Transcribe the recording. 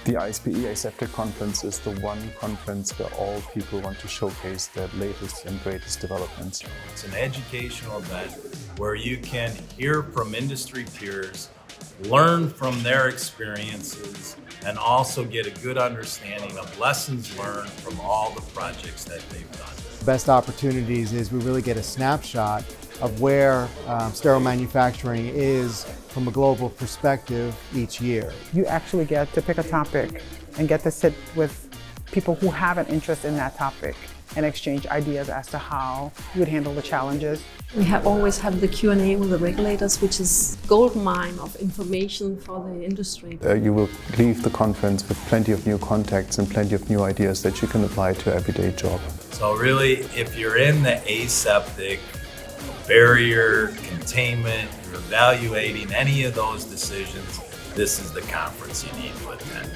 The ISPE Aseptic Conference is the one conference where all people want to showcase their latest and greatest developments. It's an educational event where you can hear from industry peers, learn from their experiences, and also get a good understanding of lessons learned from all the projects that they've done. The best opportunities is we really get a snapshot of where sterile manufacturing is from a global perspective each year. You actually get to pick a topic and get to sit with people who have an interest in that topic and exchange ideas as to how you would handle the challenges. We always have the Q&A with the regulators, which is gold mine of information for the industry. You will leave the conference with plenty of new contacts and plenty of new ideas that you can apply to your everyday job. So really, if you're in the aseptic, barrier, containment, you're evaluating any of those decisions, this is the conference you need to attend.